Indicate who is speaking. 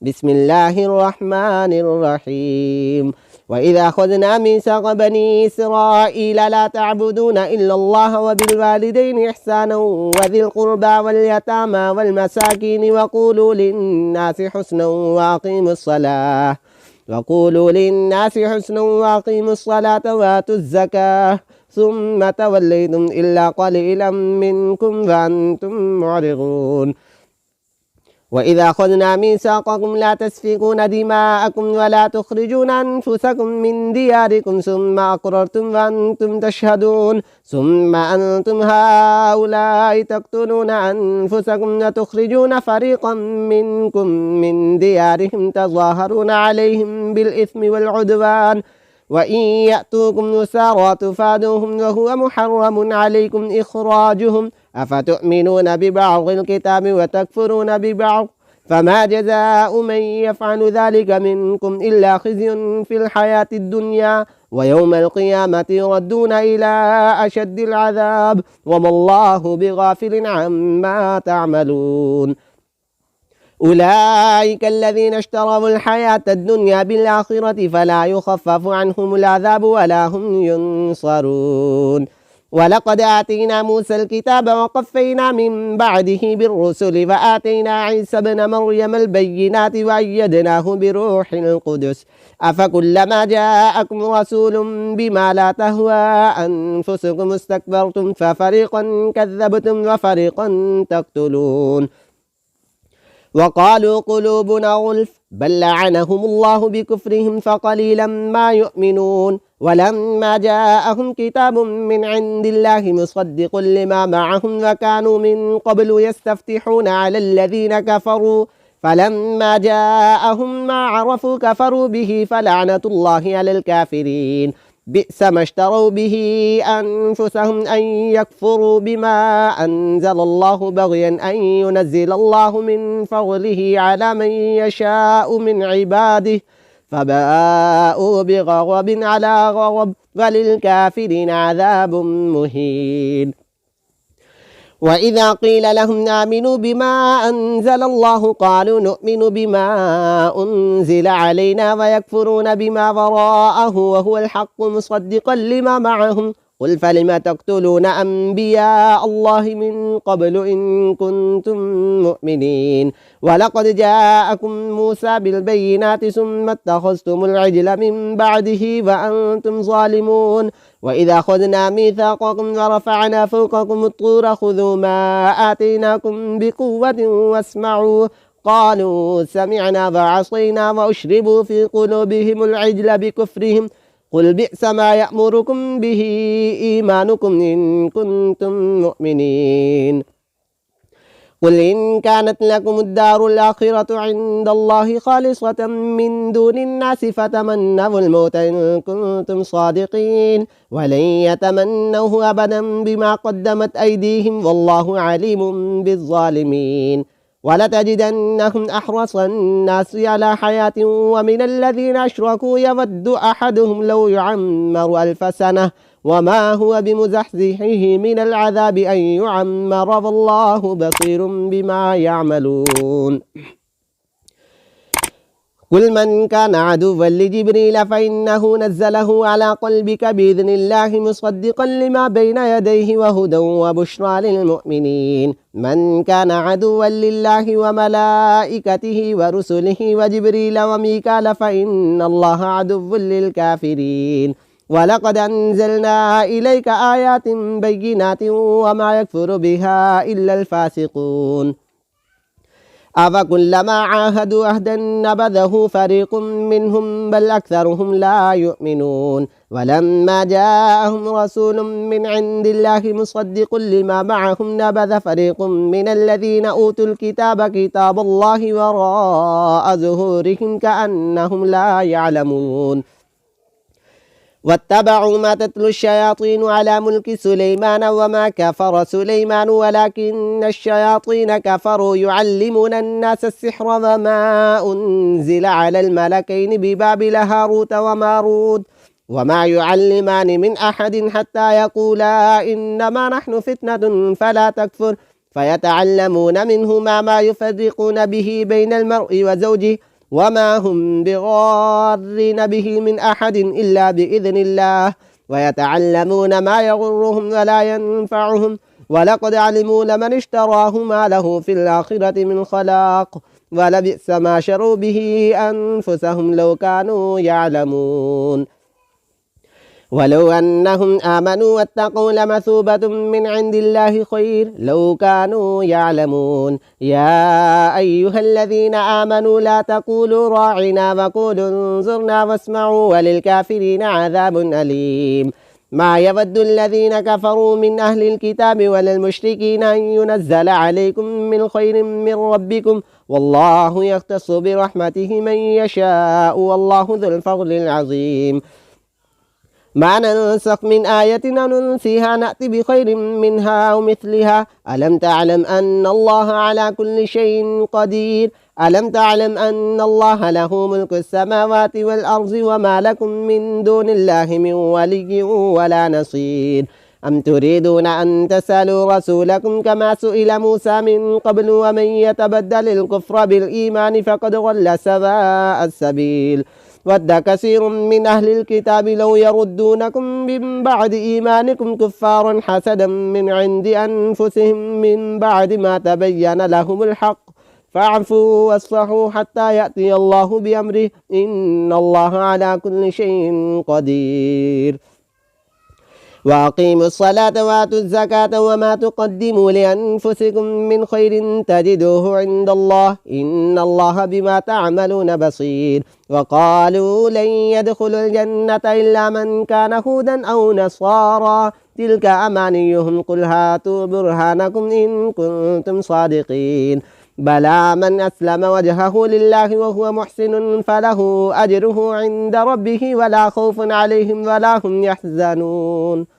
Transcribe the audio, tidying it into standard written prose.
Speaker 1: بسم الله الرحمن الرحيم. وإذا أخذنا ميثاق بني إسرائيل لا تعبدون إلا الله وبالوالدين إحسانا وذي القربى واليتامى والمساكين وقولوا للناس حسنا وأقيموا الصلاة وآتوا الزكاة ثم توليتم إلا قليلا منكم فأنتم معرضون. وإذا أخذنا ميثاقكم لا تسفكون دماءكم ولا تخرجون أنفسكم من دياركم ثم أقررتم وأنتم تشهدون ثم أنتم هؤلاء تقتلون أنفسكم وتخرجون فريقا منكم من ديارهم تظاهرون عليهم بالإثم والعدوان وإن يأتوكم أسارى تفادوهم وهو محرم عليكم إخراجهم أفتؤمنون ببعض الكتاب وتكفرون ببعض فما جزاء من يفعل ذلك منكم إلا خزي في الحياة الدنيا ويوم القيامة يردون إلى أشد العذاب وما الله بغافل عما تعملون. أولئك الذين اشتروا الحياة الدنيا بالآخرة فلا يخفف عنهم العذاب ولا هم ينصرون. ولقد آتينا موسى الكتاب وقفينا من بعده بالرسل فآتينا عيسى ابن مريم البينات وأيدناه بروح القدس أفكلما جاءكم رسول بما لا تهوى أنفسكم استكبرتم ففريقا كذبتم وفريقا تقتلون. وقالوا قلوبنا غلف بل لعنهم الله بكفرهم فقليلا ما يؤمنون. ولما جاءهم كتاب من عند الله مصدق لما معهم وكانوا من قبل يستفتحون على الذين كفروا فلما جاءهم ما عرفوا كفروا به فلعنة الله على الكافرين. بئس ما اشتروا به أنفسهم أن يكفروا بما أنزل الله بغيا أن ينزل الله من فضله على من يشاء من عباده فباءوا بغضب على غضب وللكافرين عذاب مهين. وإذا قيل لهم آمنوا بما أنزل الله قالوا نؤمن بما أنزل علينا ويكفرون بما وراءه وهو الحق مصدقا لما معهم قل فلم تقتلون أنبياء الله من قبل إن كنتم مؤمنين. ولقد جاءكم موسى بالبينات ثم اتخذتم العجل من بعده وأنتم ظالمون. وإذا أخذنا ميثاقكم ورفعنا فوقكم الطور خذوا ما آتيناكم بقوة واسمعوا قالوا سمعنا وعصينا وأشربوا في قلوبهم العجل بكفرهم قل بئس ما يأمركم به إيمانكم إن كنتم مؤمنين. قل إن كانت لكم الدار الآخرة عند الله خالصة من دون الناس فتمنوا الموت إن كنتم صادقين ولن يتمنوه أبدا بما قدمت أيديهم والله عليم بالظالمين. ولتجدنهم أحرص الناس على حياة ومن الذين أشركوا يود أحدهم لو يعمر 1000 سنة وما هو بمزحزحه من العذاب أن يعمر والله بصير بما يعملون. قل من كان عدوا لجبريل فإنه نزله على قلبك بإذن الله مصدقا لما بين يديه وهدى وبشرى للمؤمنين. من كان عدوا لله وملائكته ورسله وجبريل وميكال فإن الله عدو للكافرين. ولقد أنزلنا إليك آيات بينات وما يكفر بها إلا الفاسقون. أفكلما عاهدوا عهدا نبذه فريق منهم بل أكثرهم لا يؤمنون. ولما جاءهم رسول من عند الله مصدق لما معهم نبذ فريق من الذين أوتوا الكتاب كتاب الله وراء ظهورهم كأنهم لا يعلمون. واتبعوا ما تتلو الشياطين على ملك سليمان وما كفر سليمان ولكن الشياطين كفروا يعلمون الناس السحر وما أنزل على الملكين ببابل هاروت وماروت وما يعلمان من أحد حتى يقولا إنما نحن فتنة فلا تكفر فيتعلمون منهما ما يفرقون به بين المرء وزوجه وما هم بضارين به من أحد إلا بإذن الله ويتعلمون ما يضرهم ولا ينفعهم ولقد علموا لمن اشتراه ما له في الآخرة من خلاق ولبئس ما شروا به أنفسهم لو كانوا يعلمون ولو أنهم آمنوا واتقوا لمثوبة من عند الله خير لو كانوا يعلمون يا أيها الذين آمنوا لا تقولوا راعنا وقولوا انظرنا واسمعوا وللكافرين عذاب أليم ما يود الذين كفروا من أهل الكتاب ولا المشركين أن ينزل عليكم من خير من ربكم والله يختص برحمته من يشاء والله ذو الفضل العظيم ما ننسخ من آية أو ننسيها نأتي بخير منها أو مثلها ألم تعلم أن الله على كل شيء قدير ألم تعلم أن الله له ملك السماوات والأرض وما لكم من دون الله من ولي ولا نصير أم تريدون أن تسألوا رسولكم كما سئل موسى من قبل ومن يتبدل الكفر بالإيمان فقد ضل سواء السبيل ود كثير من أهل الكتاب لو يردونكم من بعد إيمانكم كفارا حسدا من عند أنفسهم من بعد ما تبين لهم الحق فاعفوا واصفحوا حتى يأتي الله بأمره إن الله على كل شيء قدير وأقيموا الصلاة وآتوا الزكاة وما تقدموا لأنفسكم من خير تجدوه عند الله إن الله بما تعملون بصير وقالوا لن يدخل الجنة إلا من كان هودا أو نصارى تلك أمانيهم قل هاتوا برهانكم إن كنتم صادقين بلى من أسلم وجهه لله وهو محسن فله أجره عند ربه ولا خوف عليهم ولا هم يحزنون